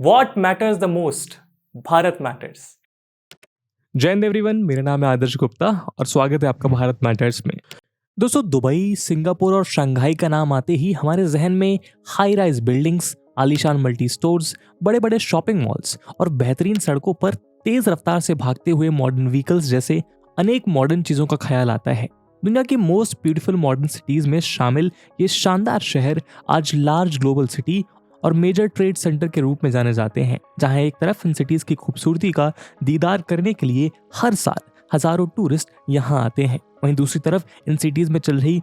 What matters the most? Bharat matters. जय Hind everyone, मेरा नाम है आदर्श गुप्ता और स्वागत है आपका भारत मैटर्स में। दोस्तों, दुबई, सिंगापुर और शंघाई का नाम आते ही हमारे जहन में हाई राइज बिल्डिंग्स, आलीशान मल्टी स्टोर्स, बड़े बड़े शॉपिंग मॉल्स और बेहतरीन सड़कों पर तेज रफ्तार से भागते हुए मॉडर्न व्हीकल्स जैसे अनेक मॉडर्न चीजों का ख्याल आता है। दुनिया की मोस्ट ब्यूटीफुल मॉडर्न सिटीज में शामिल ये शानदार शहर आज लार्ज ग्लोबल सिटी और मेजर ट्रेड सेंटर के रूप में जाने जाते हैं, जहां एक तरफ इन सिटीज की खूबसूरती का दीदार करने के लिए हर साल हजारों टूरिस्ट यहां आते हैं। वहीं दूसरी तरफ इन सिटीज में चल रही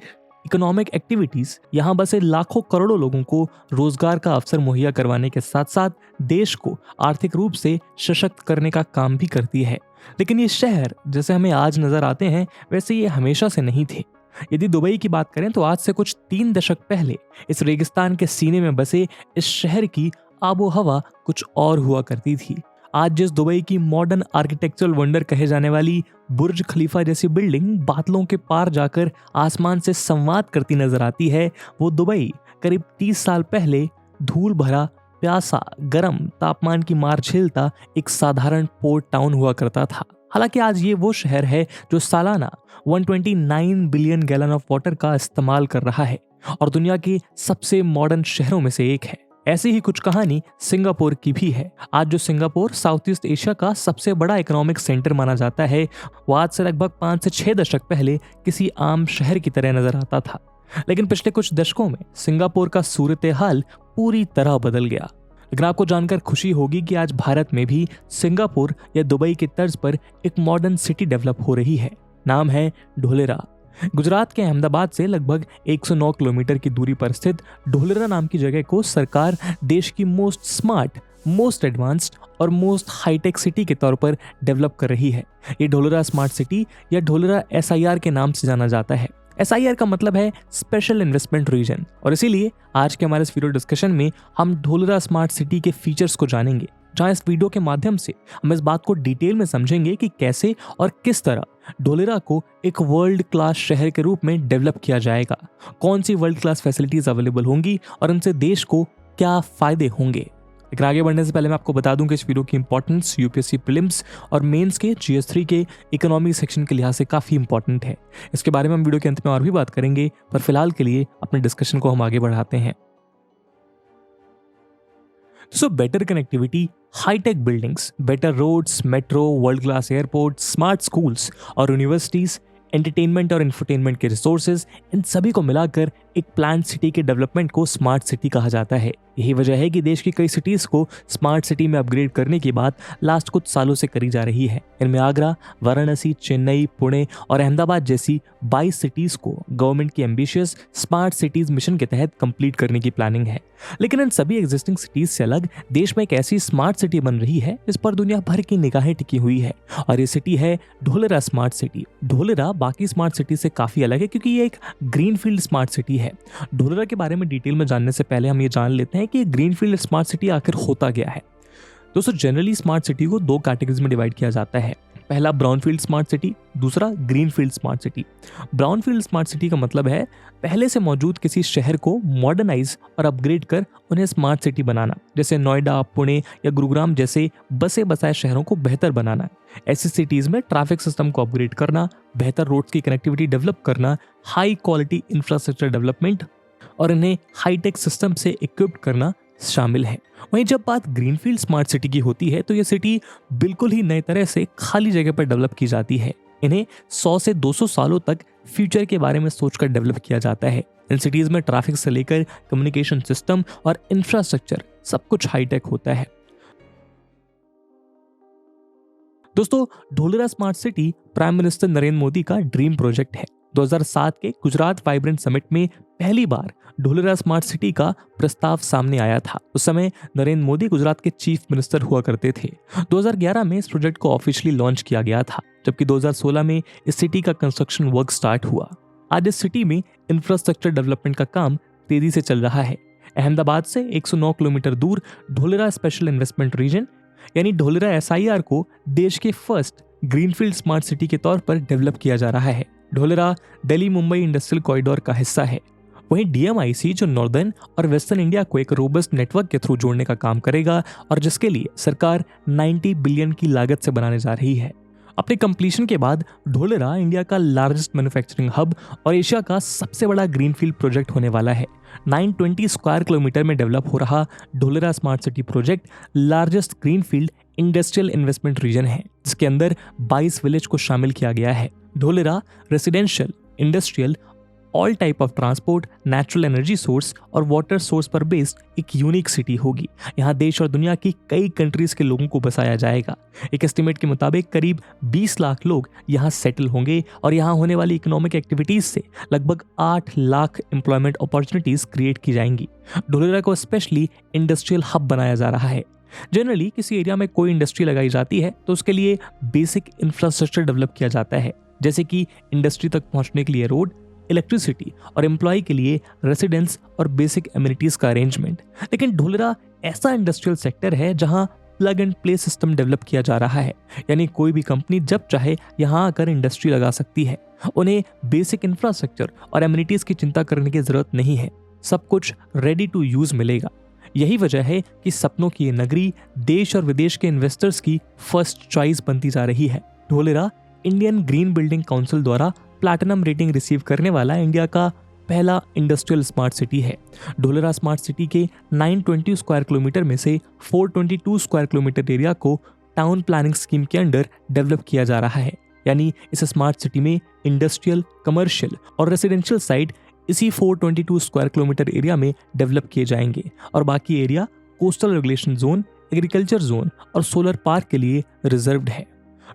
इकोनॉमिक एक्टिविटीज यहां बसे लाखों करोड़ों लोगों को रोजगार का अवसर मुहैया करवाने के साथ साथ देश को आर्थिक रूप से सशक्त करने का काम भी करती है। लेकिन ये शहर जैसे हमें आज नजर आते हैं वैसे ये हमेशा से नहीं थे। यदि दुबई की बात करें तो आज से कुछ 3 दशक पहले इस रेगिस्तान के सीने में बसे इस शहर की आबो हवा कुछ और हुआ करती थी। आज जिस दुबई की मॉडर्न आर्किटेक्चरल वंडर कहे जाने वाली बुर्ज खलीफा जैसी बिल्डिंग बादलों के पार जाकर आसमान से संवाद करती नजर आती है, वो दुबई करीब 30 साल पहले धूल भरा, प्यासा, गर्म तापमान की मार झेलता एक साधारण पोर्ट टाउन हुआ करता था। हालांकि आज ये वो शहर है जो सालाना 129 बिलियन गैलन ऑफ वाटर का इस्तेमाल कर रहा है और दुनिया के सबसे मॉडर्न शहरों में से एक है। ऐसी ही कुछ कहानी सिंगापुर की भी है। आज जो सिंगापुर साउथ ईस्ट एशिया का सबसे बड़ा इकोनॉमिक सेंटर माना जाता है, वो आज से लगभग 5 से 6 दशक पहले किसी आम शहर की तरह नजर आता था। लेकिन पिछले कुछ दशकों में सिंगापुर का सूरत हाल पूरी तरह बदल गया। लेकिन आपको जानकर खुशी होगी कि आज भारत में भी सिंगापुर या दुबई की तर्ज पर एक मॉडर्न सिटी डेवलप हो रही है। नाम है ढोलेरा। गुजरात के अहमदाबाद से लगभग 109 किलोमीटर की दूरी पर स्थित ढोलेरा नाम की जगह को सरकार देश की मोस्ट स्मार्ट, मोस्ट एडवांस्ड और मोस्ट हाईटेक सिटी के तौर पर डेवलप कर रही है। ये ढोलेरा स्मार्ट सिटी या ढोलेरा SIR के नाम से जाना जाता है। SIR का मतलब है स्पेशल इन्वेस्टमेंट रीजन, और इसीलिए आज के हमारे इस वीडियो डिस्कशन में हम ढोलेरा स्मार्ट सिटी के फीचर्स को जानेंगे, जहां इस वीडियो के माध्यम से हम इस बात को डिटेल में समझेंगे कि कैसे और किस तरह ढोलेरा को एक वर्ल्ड क्लास शहर के रूप में डेवलप किया जाएगा, कौन सी वर्ल्ड क्लास फैसिलिटीज अवेलेबल होंगी और इनसे देश को क्या फायदे होंगे। लेकिन आगे बढ़ने से पहले मैं आपको बता दूं कि इस वीडियो की इंपॉर्टेंस UPSC प्रीलिम्स और मेंस के GS3 के इकोनॉमी सेक्शन के लिहाज से काफी इंपॉर्टेंट है। इसके बारे में हम वीडियो के अंत में और भी बात करेंगे, पर फिलहाल के लिए अपने डिस्कशन को हम आगे बढ़ाते हैं। So better connectivity, high tech buildings, better roads, metro, world class airport, smart schools और यूनिवर्सिटीज, एंटरटेनमेंट और इंफरटेनमेंट के रिसोर्सेज, इन सभी को मिलाकर एक प्लान सिटी के डेवलपमेंट को स्मार्ट सिटी कहा जाता है। यही वजह है कि देश की कई सिटीज को स्मार्ट सिटी में अपग्रेड करने की बात लास्ट कुछ सालों से करी जा रही है। इनमें आगरा, वाराणसी, चेन्नई, पुणे और अहमदाबाद जैसी 22 सिटीज को गवर्नमेंट की एम्बिशियस स्मार्ट सिटीज मिशन के तहत कंप्लीट करने की प्लानिंग है। लेकिन इन सभी एग्जिस्टिंग सिटीज से अलग देश में एक ऐसी स्मार्ट सिटी बन रही है जिस पर दुनिया भर की निगाहें टिकी हुई है, और ये सिटी है ढोलेरा स्मार्ट सिटी। ढोलेरा बाकी स्मार्ट सिटी से काफी अलग है क्योंकि ये एक ग्रीनफील्ड स्मार्ट सिटी है। ढोलेरा के बारे में डिटेल में जानने से पहले हम ये जान लेते हैं कि ग्रीनफील्ड स्मार्ट सिटी आखिर होता क्या है। दोस्तों, जनरली स्मार्ट सिटी को 2 कैटेगरीज में डिवाइड किया जाता है। पहला ब्राउनफील्ड स्मार्ट सिटी, दूसरा greenfield smart city. Brownfield smart city का मतलब है पहले से मौजूद किसी शहर को मॉडर्नाइज और अपग्रेड कर उन्हें स्मार्ट सिटी बनाना, जैसे नोएडा, पुणे या गुरुग्राम जैसे बसे बसाए शहरों को बेहतर बनाना। ऐसी सिटीज में ट्रैफिक सिस्टम को अपग्रेड करना, बेहतर रोड्स की कनेक्टिविटी डेवलप करना, हाई क्वालिटी इंफ्रास्ट्रक्चर डेवलपमेंट और इन्हें हाईटेक सिस्टम से इक्विप्ड करना शामिल है। वहीं जब बात ग्रीनफील्ड स्मार्ट सिटी की होती है तो यह सिटी बिल्कुल ही नई तरह से खाली जगह पर डेवलप की जाती है। इन्हें 100 से 200 सालों तक फ्यूचर के बारे में सोचकर डेवलप किया जाता है। इन सिटीज में ट्रैफिक से लेकर कम्युनिकेशन सिस्टम और इंफ्रास्ट्रक्चर सब कुछ हाईटेक होता है। दोस्तों, Dholera smart city prime minister Narendra Modi का ड्रीम प्रोजेक्ट है। 2007 के गुजरात वाइब्रेंट समिट में पहली बार ढोलेरा स्मार्ट सिटी का प्रस्ताव सामने आया था। उस समय नरेंद्र मोदी गुजरात के चीफ मिनिस्टर हुआ करते थे। 2011 में इस प्रोजेक्ट को ऑफिशियली लॉन्च किया गया था, जबकि 2016 में इस सिटी का कंस्ट्रक्शन वर्क स्टार्ट हुआ। आज इस सिटी में इंफ्रास्ट्रक्चर डेवलपमेंट का काम तेजी से चल रहा है। अहमदाबाद से 109 किलोमीटर दूर ढोलेरा स्पेशल इन्वेस्टमेंट रीजन यानी ढोलेरा SIR को देश के फर्स्ट ग्रीनफील्ड स्मार्ट सिटी के तौर पर डेवलप किया जा रहा है। ढोलेरा दिल्ली मुंबई इंडस्ट्रियल कॉरिडोर का हिस्सा है वहीं DMIC जो नॉर्दर्न और वेस्टर्न इंडिया को एक रोबस्ट नेटवर्क के थ्रू जोड़ने का काम करेगा और जिसके लिए सरकार 90 बिलियन की लागत से बनाने जा रही है। अपने कंप्लीशन के बाद ढोलेरा इंडिया का लार्जेस्ट मैन्युफैक्चरिंग हब और एशिया का सबसे बड़ा ग्रीनफील्ड प्रोजेक्ट होने वाला है। 920 स्क्वायर किलोमीटर में डेवलप हो रहा Dholera smart city project largest greenfield industrial investment region है, जिसके अंदर 22 विलेज को शामिल किया गया है। Dholera residential, industrial, all type of transport, natural energy source और वाटर सोर्स पर बेस्ड एक यूनिक सिटी होगी। यहाँ देश और दुनिया की कई कंट्रीज के लोगों को बसाया जाएगा। एक एस्टिमेट के मुताबिक करीब 20 लाख लोग यहाँ सेटल होंगे और यहाँ होने वाली इकोनॉमिक एक्टिविटीज से लगभग 8 लाख एम्प्लॉयमेंट अपॉर्चुनिटीज क्रिएट की जाएंगी। ढोलेरा को स्पेशली इंडस्ट्रियल हब बनाया जा रहा है। जनरली किसी एरिया में कोई इंडस्ट्री लगाई जाती है तो उसके लिए बेसिक इंफ्रास्ट्रक्चर डेवलप किया जाता है, जैसे कि इंडस्ट्री तक पहुंचने के लिए रोड, इलेक्ट्रिसिटी और एम्प्लॉय के लिए रेसिडेंस और बेसिक एमिनिटीज का अरेंजमेंट। लेकिन ढोलेरा ऐसा इंडस्ट्रियल सेक्टर है जहां plug and play system develop किया जा रहा है, यानी कोई भी कंपनी जब चाहे यहां आकर इंडस्ट्री लगा सकती है। उन्हें बेसिक इंफ्रास्ट्रक्चर और एमिनिटीज की चिंता करने की जरूरत नहीं है, सब कुछ रेडी टू यूज मिलेगा। यही वजह है कि सपनों की ये नगरी देश और विदेश के इन्वेस्टर्स की फर्स्ट चॉइस बनती जा रही है। Dholera Indian green building council द्वारा प्लैटिनम रेटिंग रिसीव करने वाला इंडिया का पहला इंडस्ट्रियल स्मार्ट सिटी है। ढोलेरा स्मार्ट सिटी के 920 स्क्वायर किलोमीटर में से 422 स्क्वायर किलोमीटर एरिया को टाउन प्लानिंग स्कीम के अंडर डेवलप किया जा रहा है, यानी इस स्मार्ट सिटी में इंडस्ट्रियल, कमर्शियल और रेसिडेंशियल साइट इसी 422 स्क्वायर किलोमीटर एरिया में डेवलप किए जाएंगे और बाकी area coastal regulation zone, agriculture zone और सोलर पार्क के लिए रिजर्व्ड है।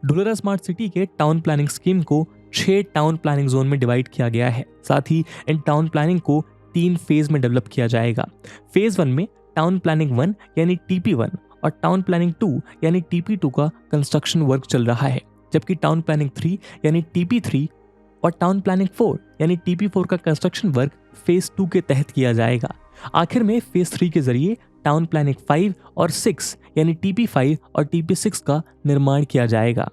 ढोलेरा स्मार्ट सिटी के टाउन प्लानिंग स्कीम को 6 टाउन प्लानिंग जोन में डिवाइड किया गया है। साथ ही इन टाउन प्लानिंग को 3 फेज में डेवलप किया जाएगा। फेज 1 में टाउन प्लानिंग 1 यानी TP1 और टाउन प्लानिंग 2 यानी TP2 का कंस्ट्रक्शन वर्क चल रहा है, जबकि टाउन प्लानिंग 3 यानी TP3 और टाउन प्लानिंग 4 यानी TP4 का कंस्ट्रक्शन वर्क फेज 2 के तहत किया जाएगा। आखिर में फेज 3 के जरिए टाउन प्लानिंग 5 और 6 यानी TP5 और TP6 का निर्माण किया जाएगा।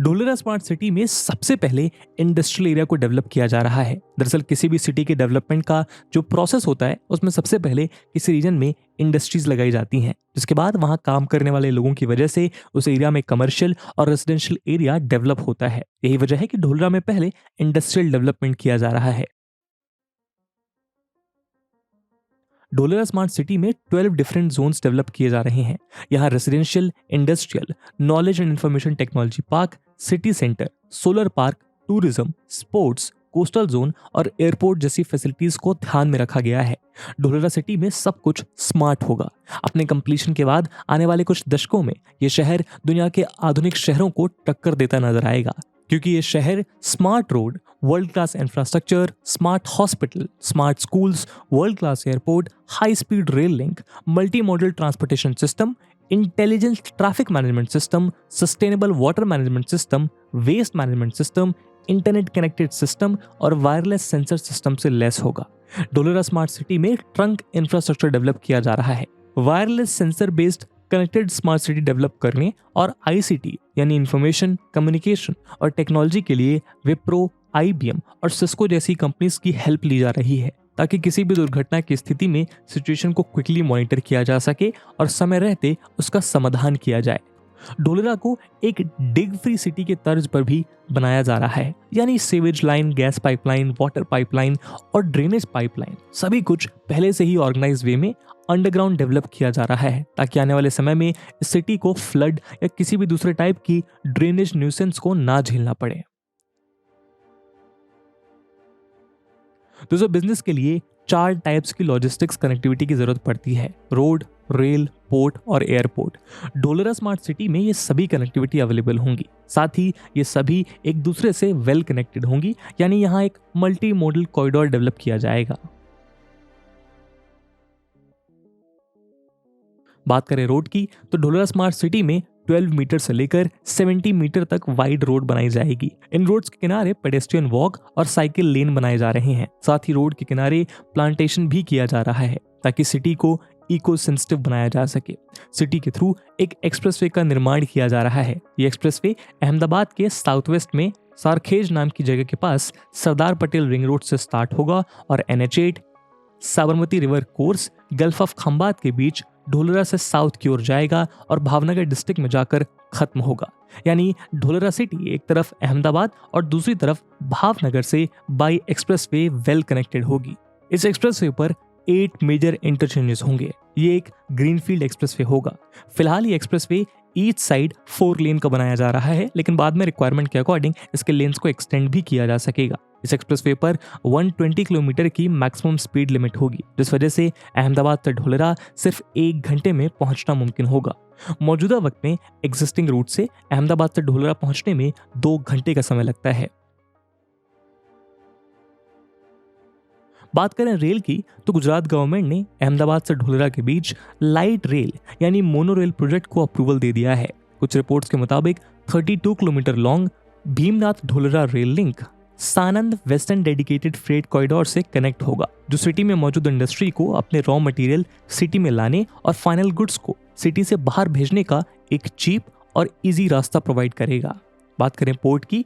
ढोलेरा स्मार्ट सिटी में सबसे पहले इंडस्ट्रियल एरिया को डेवलप किया जा रहा है। दरअसल किसी भी सिटी के डेवलपमेंट का जो प्रोसेस होता है उसमें सबसे पहले किसी रीजन में इंडस्ट्रीज लगाई जाती हैं, जिसके बाद वहां काम करने वाले लोगों की वजह से उस एरिया में कमर्शियल और रेजिडेंशियल एरिया डेवलप होता है। यही वजह है कि ढोलेरा में पहले इंडस्ट्रियल डेवलपमेंट किया जा रहा है। ढोलेरा स्मार्ट सिटी में 12 डिफरेंट जोन्स डेवलप किए जा रहे हैं। यहाँ residential, industrial, knowledge and information technology park, city centre, solar park, tourism, sports, coastal zone और एयरपोर्ट जैसी फैसिलिटीज को ध्यान में रखा गया है। ढोलेरा सिटी में सब कुछ स्मार्ट होगा। अपने कंप्लीशन के बाद आने वाले कुछ दशकों में ये शहर दुनिया के आधुनिक शहरों को टक्कर देता नजर आएगा, क्योंकि ये शहर smart road, world class infrastructure, smart hospital, smart schools, world class airport, high speed rail link, multi modal transportation system, intelligent traffic management system, sustainable water management system, waste management system, internet connected system और wireless sensor system से लेस होगा। Dholera smart city में trunk infrastructure develop किया जा रहा है। Wireless sensor based connected smart city develop करने और ICT यानी इंफॉर्मेशन, कम्युनिकेशन और टेक्नोलॉजी के लिए विप्रो, IBM और सिस्को जैसी कंपनीज की हेल्प ली जा रही है, ताकि किसी भी दुर्घटना की स्थिति में सिचुएशन को क्विकली मॉनिटर किया जा सके और समय रहते उसका समाधान किया जाए। ढोलेरा को एक डिग फ्री सिटी के तर्ज पर भी बनाया जा रहा है, यानी sewage line, gas pipeline, water pipeline और ड्रेनेज पाइपलाइन सभी कुछ पहले से ही ऑर्गेनाइज वे में अंडरग्राउंड डेवलप किया जा रहा है, ताकि आने वाले समय में इस सिटी को फ्लड या किसी भी दूसरे टाइप की ड्रेनेज न्यूसेंस को ना झेलना पड़े। दोस्तों, बिजनेस के लिए 4 टाइप्स की लॉजिस्टिक्स कनेक्टिविटी की जरूरत पड़ती है: रोड, रेल, पोर्ट और एयरपोर्ट। ढोलेरा स्मार्ट सिटी में ये सभी कनेक्टिविटी अवेलेबल होंगी। साथ ही ये सभी एक दूसरे से वेल कनेक्टेड होंगी, यानी यहाँ एक मल्टी मॉडल कॉरिडोर डेवलप किया जाएगा। बात करें रोड की, तो ढोलेरा स्मार्ट सिटी में 12 मीटर से लेकर 70 मीटर तक वाइड रोड बनाई जाएगी। इन रोड्स के किनारे पेडेस्ट्रियन वॉक और साइकिल लेन बनाए जा रहे हैं। साथ ही रोड के किनारे प्लांटेशन भी किया जा रहा है, ताकि सिटी को इको सेंसिटिव बनाया जा सके। सिटी के थ्रू एक एक्सप्रेसवे का निर्माण किया जा रहा है। ये एक्सप्रेसवे अहमदाबाद के साउथ वेस्ट में सारखेज नाम की जगह के पास सरदार पटेल रिंग रोड से स्टार्ट होगा और NH8, Sabarmati river course gulf of Khambhat के बीच ढोलरा से साउथ की ओर जाएगा और भावनगर डिस्ट्रिक्ट में जाकर खत्म होगा। यानी ढोलरा सिटी एक तरफ अहमदाबाद और दूसरी तरफ भावनगर से बाई एक्सप्रेसवे वेल कनेक्टेड होगी। इस एक्सप्रेसवे पर 8 मेजर इंटरचेंजेस होंगे। ये एक ग्रीनफील्ड एक्सप्रेसवे होगा। फिलहाल ये एक्सप्रेसवे ईच साइड 4 लेन का बनाया जा रहा है, लेकिन बाद में रिक्वायरमेंट के अकॉर्डिंग इसके लेन्स को एक्सटेंड भी किया जा सकेगा। इस एक्सप्रेसवे पर 120 किलोमीटर की मैक्सिमम स्पीड लिमिट होगी, जिस वजह से अहमदाबाद से ढोलरा सिर्फ 1 घंटे में पहुंचना मुमकिन होगा। मौजूदा वक्त में एग्जिस्टिंग रूट से अहमदाबाद से ढोलरा पहुंचने में 2 घंटे का समय लगता है। बात करें रेल की, तो गुजरात गवर्नमेंट ने अहमदाबाद से ढोलरा के बीच लाइट रेल यानी मोनो रेल प्रोजेक्ट को अप्रूवल दे दिया है। कुछ रिपोर्ट्स के मुताबिक 32 kilometre long Bhimnath Dholera rail link Sanand western dedicated freight corridor से कनेक्ट होगा, जो सिटी में मौजूद इंडस्ट्री को अपने रॉ मटेरियल सिटी में लाने और फाइनल गुड्स को सिटी से बाहर भेजने का एक चीप और इजी रास्ता प्रोवाइड करेगा। बात करें पोर्ट की,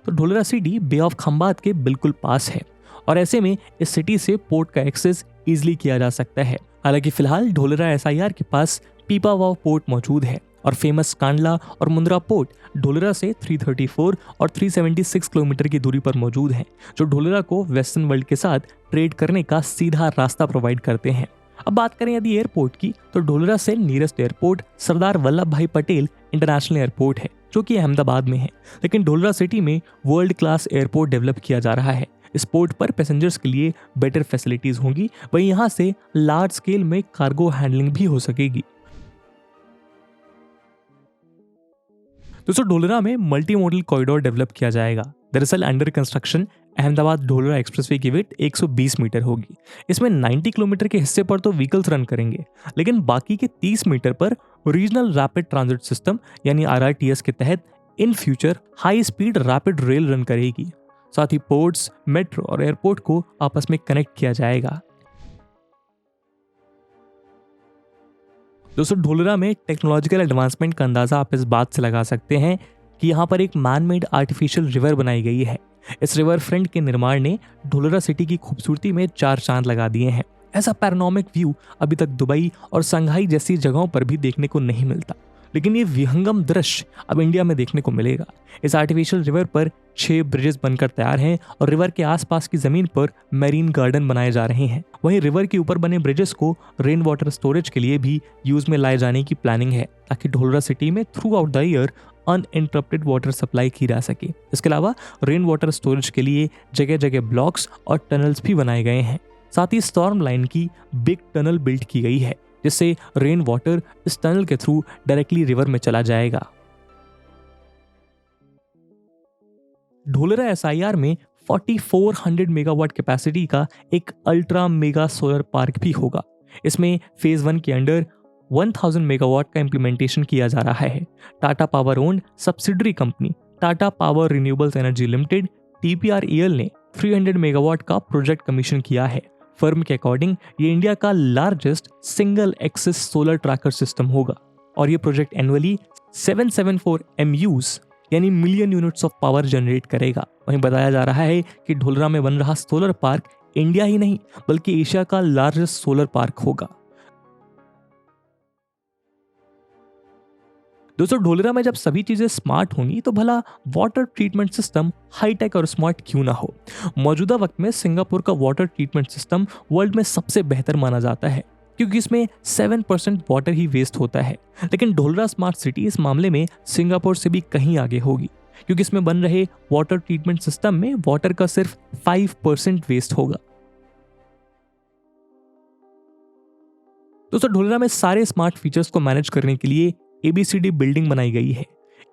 तो Dholera city bay of Khambhat के बिल्कुल पास है और ऐसे में इस सिटी से पोर्ट का एक्सेस इजीली किया जा सकता है। हालांकि फिलहाल ढोलरा SIR के पास पीपावाव पोर्ट मौजूद है और फेमस कांडला और मुंद्रा पोर्ट ढोलरा से 334 और 376 किलोमीटर की दूरी पर मौजूद हैं, जो ढोलरा को वेस्टर्न वर्ल्ड के साथ ट्रेड करने का सीधा रास्ता प्रोवाइड करते हैं। अब बात करें यदि एयरपोर्ट की, तो ढोलरा से नियरेस्ट एयरपोर्ट सरदार वल्लभ भाई पटेल इंटरनेशनल एयरपोर्ट है, जो कि अहमदाबाद में है। लेकिन ढोलरा सिटी में वर्ल्ड क्लास एयरपोर्ट डेवलप किया जा रहा है। इस पोर्ट पर पैसेंजर्स के लिए बेटर फैसिलिटीज होंगी, वहीं यहाँ से लार्ज स्केल में कार्गो हैंडलिंग भी हो सकेगी। दोस्तों, ढोलरा में मल्टी मॉडल कॉरिडोर डेवलप किया जाएगा। दरअसल under construction Ahmedabad Dholera expressway की विड्थ 120 मीटर होगी। इसमें 90 किलोमीटर के हिस्से पर तो व्हीकल्स रन करेंगे, लेकिन बाकी के 30 मीटर पर रीजनल रैपिड ट्रांजिट सिस्टम यानी RRTS के तहत in future high speed rapid rail run करेगी। साथ ही पोर्ट्स, मेट्रो और एयरपोर्ट को आपस में कनेक्ट किया जाएगा। दोस्तों, ढोलरा में टेक्नोलॉजिकल एडवांसमेंट का अंदाजा आप इस बात से लगा सकते हैं कि यहाँ पर एक मैन मेड आर्टिफिशियल रिवर बनाई गई है। इस रिवर फ्रंट के निर्माण ने ढोलरा सिटी की खूबसूरती में 4 चांद लगा दिए हैं। ऐसा पैरानॉमिक व्यू अभी तक दुबई और संघाई जैसी जगहों पर भी देखने को नहीं मिलता, लेकिन ये विहंगम दृश्य अब इंडिया में देखने को मिलेगा। इस आर्टिफिशियल रिवर पर 6 ब्रिजेस बनकर तैयार हैं और रिवर के आसपास की जमीन पर मैरीन गार्डन बनाए जा रहे हैं। वहीं रिवर के ऊपर बने ब्रिजेस को रेन वाटर स्टोरेज के लिए भी यूज में लाए जाने की प्लानिंग है, ताकि ढोलरा सिटी में through out the year uninterrupted water supply की जा सके। इसके अलावा रेन वाटर स्टोरेज के लिए जगह जगह ब्लॉक्स और टनल्स भी बनाए गए हैं। साथ ही स्टॉर्म लाइन की बिग टनल बिल्ड की गई है, जिससे रेन वाटर इस टनल के थ्रू डायरेक्टली रिवर में चला जाएगा। ढोलरा SIR में 4400 मेगावाट कैपेसिटी का एक अल्ट्रा मेगा सोलर पार्क भी होगा। इसमें फेज 1 के अंडर 1000 मेगावाट का इंप्लीमेंटेशन किया जा रहा है। Tata power owned subsidiary company Tata power renewables energy limited TPREL ने 300 मेगावाट का प्रोजेक्ट कमीशन किया है। फर्म के अकॉर्डिंग ये इंडिया का largest single axis solar tracker system होगा और ये प्रोजेक्ट एनुअली 774 MUs यानी million units of power generate करेगा। वहीं बताया जा रहा है कि ढोलरा में बन रहा सोलर पार्क इंडिया ही नहीं बल्कि एशिया का लार्जेस्ट सोलर पार्क होगा। दोस्तों, ढोलरा में जब सभी चीजें स्मार्ट होंगी तो भला वाटर ट्रीटमेंट सिस्टम हाईटेक और स्मार्ट क्यों ना हो। मौजूदा वक्त में सिंगापुर का वाटर ट्रीटमेंट सिस्टम वर्ल्ड में सबसे बेहतर माना जाता है, क्योंकि इसमें 7% वाटर ही वेस्ट होता है। लेकिन ढोलरा स्मार्ट सिटी इस मामले में सिंगापुर से भी कहीं आगे होगी, क्योंकि इसमें बन रहे वाटर ट्रीटमेंट सिस्टम में वाटर का सिर्फ 5% वेस्ट होगा। दोस्तों, ढोलरा में सारे स्मार्ट फीचर्स को मैनेज करने के लिए ABCD बिल्डिंग बनाई गई है।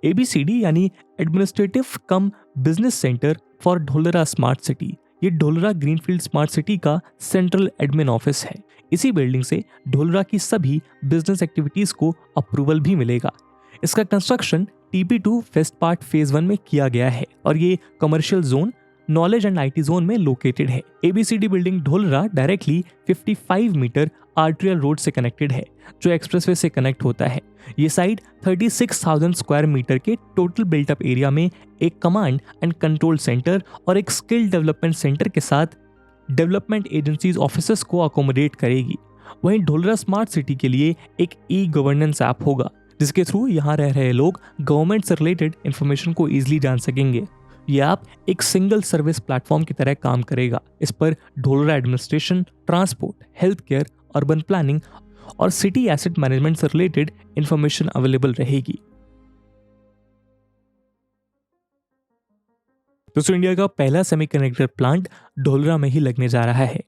ABCD यानी administrative come business centre for Dholera smart city. ये ढोलरा ग्रीनफील्ड स्मार्ट सिटी का सेंट्रल एडमिन ऑफिस है। इसी बिल्डिंग से ढोलरा की सभी बिजनेस एक्टिविटीज को अप्रूवल भी मिलेगा। इसका construction TP2 west part phase 1 में किया गया है और ये commercial zone, knowledge and IT zone में लोकेटेड है। ABCD building Dholera directly 55 metre arterial road से कनेक्टेड है, जो एक्सप्रेसवे से कनेक्ट होता है। ये साइट 36,000 स्क्वायर मीटर के टोटल बिल्टअप एरिया में एक कमांड एंड कंट्रोल सेंटर और एक स्किल डेवलपमेंट सेंटर के साथ डेवलपमेंट एजेंसीज ऑफिसर्स को अकोमोडेट करेगी। वहीं ढोलरा स्मार्ट सिटी के लिए एक ई गवर्नेंस ऐप होगा, जिसके थ्रू यहाँ रह रहे लोग गवर्नमेंट से रिलेटेड इंफॉर्मेशन को ईजिली जान सकेंगे। ये ऐप एक सिंगल सर्विस प्लेटफॉर्म की तरह काम करेगा। इस पर Dholera administration, transport, health care, urban planning और सिटी एसेट मैनेजमेंट से रिलेटेड इंफॉर्मेशन अवेलेबल रहेगी। दोस्तों, इंडिया का पहला सेमीकंडक्टर प्लांट ढोलरा में ही लगने जा रहा है।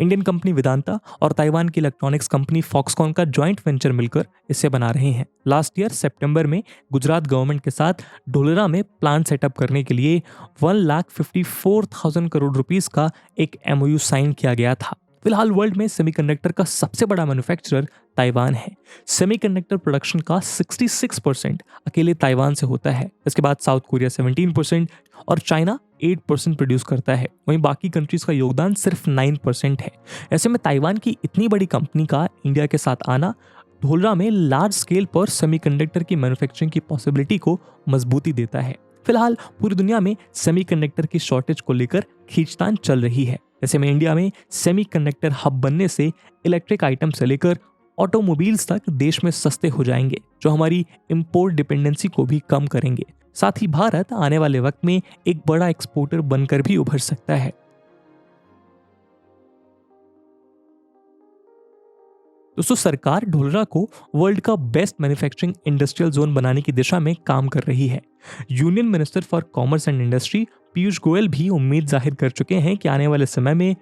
इंडियन कंपनी वेदांता और ताइवान की इलेक्ट्रॉनिक्स कंपनी फॉक्सकॉन का जॉइंट वेंचर मिलकर इसे बना रहे हैं। लास्ट ईयर सितंबर में गुजरात गवर्नमेंट के साथ ढोलरा में प्लांट सेटअप करने के लिए 1,54,000 करोड़ रुपीस का एक MOU साइन किया गया था। फिलहाल वर्ल्ड में सेमीकंडक्टर का सबसे बड़ा मैन्युफैक्चरर ताइवान है। सेमीकंडक्टर प्रोडक्शन का 66% अकेले ताइवान से होता है। इसके बाद साउथ कोरिया 17% और चाइना 8% प्रोड्यूस करता है। वहीं बाकी कंट्रीज का योगदान सिर्फ 9% है। ऐसे में ताइवान की इतनी बड़ी कंपनी का इंडिया के साथ आना ढोलरा में लार्ज स्केल पर सेमीकंडक्टर की मैन्युफैक्चरिंग की पॉसिबिलिटी को मजबूती देता है। फिलहाल पूरी दुनिया में सेमीकंडक्टर की शॉर्टेज को लेकर खींचतान चल रही है। ऐसे में इंडिया में सेमीकंडक्टर हब बनने से इलेक्ट्रिक आइटम से लेकर ऑटोमोबाइल्स तक देश में सस्ते हो जाएंगे, जो हमारी इंपोर्ट डिपेंडेंसी को भी कम करेंगे। साथ ही भारत आने वाले वक्त में एक बड़ा एक्सपोर्टर बनकर भी उभर सकता है। दोस्तों, सरकार ढोलरा को वर्ल्ड का बेस्ट मैन्युफैक्चरिंग इंडस्ट्रियल जोन बनाने की दिशा में काम कर रही है। Union minister for commerce and industry Piyush Goyal भी उम्मीद जाहिर कर चुके हैं कि आने वाले समय में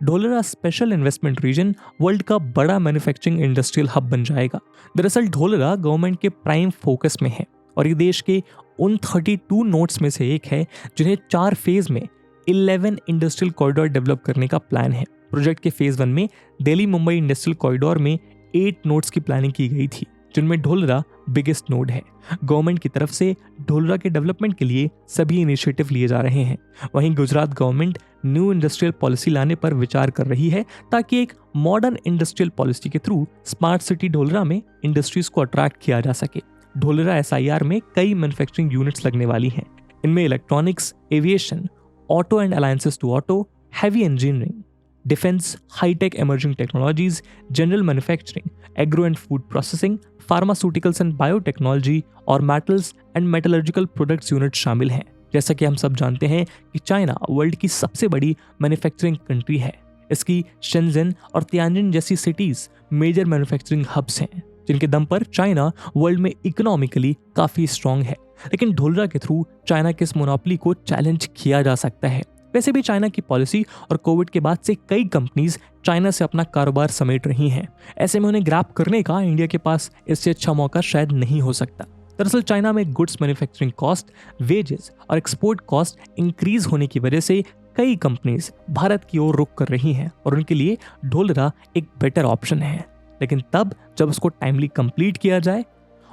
Dholera special investment region world का बड़ा मैन्युफैक्चरिंग इंडस्ट्रियल हब बन जाएगा। दरअसल ढोलरा गवर्नमेंट के प्राइम फोकस में है और ये देश के उन 32 नोड्स में से एक है जिन्हें 4 फेज में 11 इंडस्ट्रियल कॉरिडोर डेवलप करने का प्लान है। प्रोजेक्ट के फेज 1 में दिल्ली मुंबई इंडस्ट्रियल कॉरिडोर में 8 नोड्स की प्लानिंग की गई थी, जिनमें ढोलरा बिगेस्ट नोड है। गवर्नमेंट की तरफ से ढोलरा के डेवलपमेंट के लिए सभी इनिशिएटिव लिए जा रहे हैं। वहीं Gujarat government new industrial policy लाने पर विचार कर रही है ताकि एक मॉडर्न इंडस्ट्रियल पॉलिसी के थ्रू स्मार्ट सिटी ढोलरा में इंडस्ट्रीज को अट्रैक्ट किया जा सके। ढोलरा SIR में कई मैन्युफैक्चरिंग यूनिट्स लगने वाली हैं। इनमें electronics, aviation, auto and alliances to auto, heavy engineering, defence, hi-tech emerging technologies, general manufacturing, agro and food processing, pharmaceuticals and biotechnology और metals and metallurgical products unit शामिल हैं। जैसा कि हम सब जानते हैं कि चाइना वर्ल्ड की सबसे बड़ी मैन्युफैक्चरिंग कंट्री है। इसकी शेंजन और तियानजिन जैसी सिटीज मेजर मैन्युफैक्चरिंग हब्स हैं, जिनके दम पर चाइना वर्ल्ड में इकोनॉमिकली काफी स्ट्रांग है। लेकिन ढोलरा के थ्रू चाइना के इस मोनोपोली को चैलेंज किया जा सकता है। वैसे भी चाइना की पॉलिसी और कोविड के बाद से कई कंपनीज चाइना से अपना कारोबार समेट रही हैं। ऐसे में उन्हें ग्रैब करने का इंडिया के पास इससे अच्छा मौका शायद नहीं हो सकता। दरअसल चाइना में गुड्स मैन्युफैक्चरिंग कॉस्ट, वेजेस और एक्सपोर्ट कॉस्ट इंक्रीज होने की वजह से कई कंपनीज भारत की ओर रुख कर रही हैं और उनके लिए ढोलरा एक बेटर ऑप्शन है। लेकिन तब जब उसको टाइमली कंप्लीट किया जाए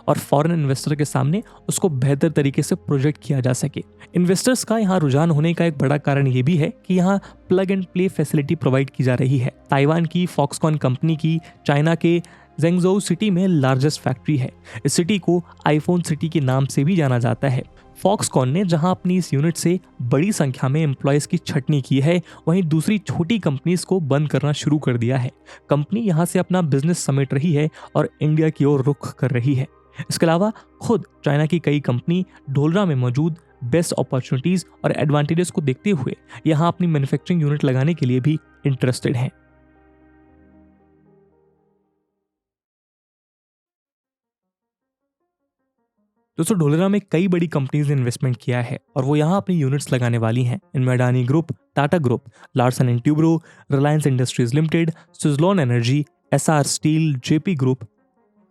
और फॉरेन इन्वेस्टर के सामने उसको बेहतर तरीके से प्रोजेक्ट किया जा सके। इन्वेस्टर्स का यहाँ रुझान होने का एक बड़ा कारण ये भी है कि यहाँ plug and play facility provide की जा रही है। ताइवान की फॉक्सकॉन कंपनी की चाइना के ज़ेंगझोउ सिटी में लार्जेस्ट फैक्ट्री है। इस सिटी को आईफोन सिटी के नाम से भी जाना जाता है। फॉक्सकॉन ने जहां अपनी इस यूनिट से बड़ी संख्या में एम्प्लॉयज की छटनी की है, वहीं दूसरी छोटी कंपनीज को बंद करना शुरू कर दिया है। कंपनी यहां से अपना बिजनेस समेट रही है और इंडिया की ओर रुख कर रही है। इसके अलावा खुद चाइना की कई कंपनी ढोलरा में मौजूद बेस्ट अपॉर्चुनिटीज और एडवांटेजेस को देखते हुए यहां अपनी मैन्युफैक्चरिंग यूनिट लगाने के लिए भी इंटरेस्टेड हैं। दोस्तों, ढोलरा में कई बड़ी कंपनीज ने इन्वेस्टमेंट किया है और वो यहाँ अपनी यूनिट्स लगाने वाली हैं। इनमें Adani group, Tata group, Larsen and Toubro, Reliance industries limited, Suzlon energy, SR steel, JP group,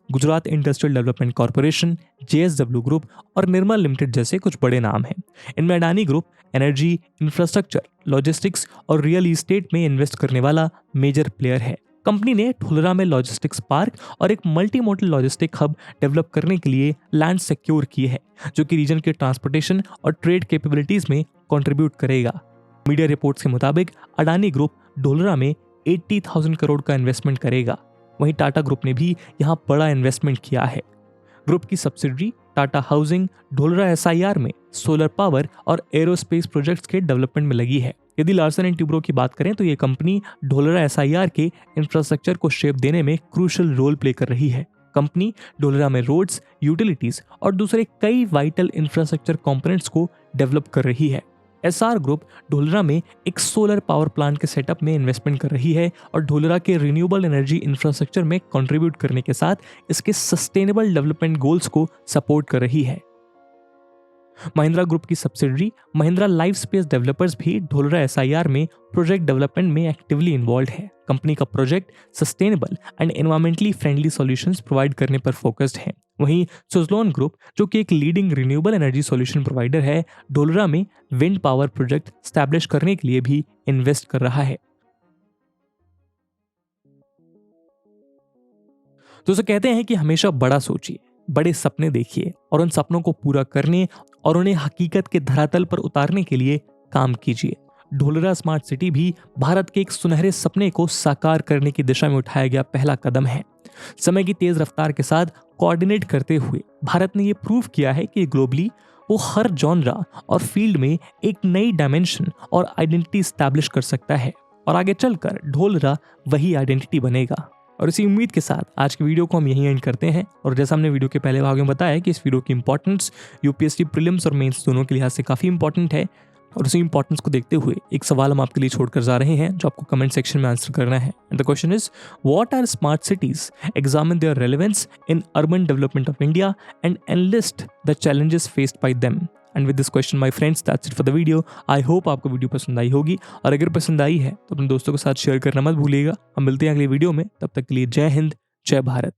Gujarat industrial development corporation, JSW group और निर्मल लिमिटेड जैसे कुछ बड़े नाम हैं। इनमें Adani group energy, infrastructure, logistics और रियल इस्टेट में इन्वेस्ट करने वाला मेजर प्लेयर है। कंपनी ने ढोलरा में लॉजिस्टिक्स पार्क और एक multi modal logistic hub develop करने के लिए लैंड सिक्योर की है, जो कि रीजन के ट्रांसपोर्टेशन और ट्रेड कैपेबिलिटीज में कंट्रीब्यूट करेगा। मीडिया रिपोर्ट्स के मुताबिक अडानी ग्रुप ढोलरा में 80,000 करोड़ का इन्वेस्टमेंट करेगा। वहीं टाटा ग्रुप ने भी यहां बड़ा इन्वेस्टमेंट किया है। ग्रुप की subsidiary Tata housing Dholera SIR में सोलर पावर और एरोस्पेस प्रोजेक्ट्स के डेवलपमेंट में लगी है। यदि लार्सन एंड ट्यूब्रो की बात करें तो ये कंपनी ढोलरा एसआईआर के इंफ्रास्ट्रक्चर को शेप देने में क्रूशल रोल प्ले कर रही है। कंपनी ढोलरा में रोड्स, यूटिलिटीज और दूसरे कई वाइटल इंफ्रास्ट्रक्चर कंपोनेंट्स को डेवलप कर रही है। एसआर ग्रुप ढोलरा में एक सोलर पावर प्लांट के सेटअप में इन्वेस्टमेंट कर रही है और ढोलरा के रिन्यूएबल एनर्जी इंफ्रास्ट्रक्चर में कंट्रीब्यूट करने के साथ इसके सस्टेनेबल डेवलपमेंट गोल्स को सपोर्ट कर रही है। महिंद्रा ग्रुप की subsidiary Mahindra life space developers भी ढोलरा एसआईआर में प्रोजेक्ट डेवलपमेंट में एक्टिवली इन्वॉल्व है। कंपनी का project sustainable and environmentally friendly solutions provide करने पर फोकस्ड है। वहीं सुजलॉन ग्रुप, जो कि एक leading renewable energy solution provider है, ढोलरा में विंड पावर प्रोजेक्ट स्टैब्लिश करने के लिए भी इन्वेस्ट कर रहा है। दोस्तों, कहते हैं कि हमेशा बड़ा सोचिए, बड़े सपने देखिए और उन सपनों को पूरा करने और उन्हें हकीकत के धरातल पर उतारने के लिए काम कीजिए। ढोलरा स्मार्ट सिटी भी भारत के एक सुनहरे सपने को साकार करने की दिशा में उठाया गया पहला कदम है। समय की तेज रफ्तार के साथ कोऑर्डिनेट करते हुए भारत ने यह प्रूव किया है कि ग्लोबली वो हर जॉनरा और फील्ड में एक नई डायमेंशन और आइडेंटिटी स्टैब्लिश कर सकता है और आगे चलकर ढोलरा वही आइडेंटिटी बनेगा। और इसी उम्मीद के साथ आज की वीडियो को हम यहीं एंड करते हैं। और जैसा हमने वीडियो के पहले भाग में बताया कि इस वीडियो की इंपॉर्टेंस यूपीएससी प्रीलिम्स और मेंस दोनों के लिहाज से काफ़ी इंपॉर्टेंट है, और उसी इंपॉर्टेंस को देखते हुए एक सवाल हम आपके लिए छोड़कर जा रहे हैं जो आपको कमेंट सेक्शन में आंसर करना है। And the question is, what are smart cities, examine their relevance in urban development of India and enlist the challenges faced by them. And with this question my friends, that's it for the video. I hope आपको video पसंद आई होगी, और अगर पसंद आई है तो अपने दोस्तों के साथ शेयर करना मत भूलिएगा। हम मिलते हैं अगली वीडियो में, तब तक के लिए जय हिंद, जय भारत।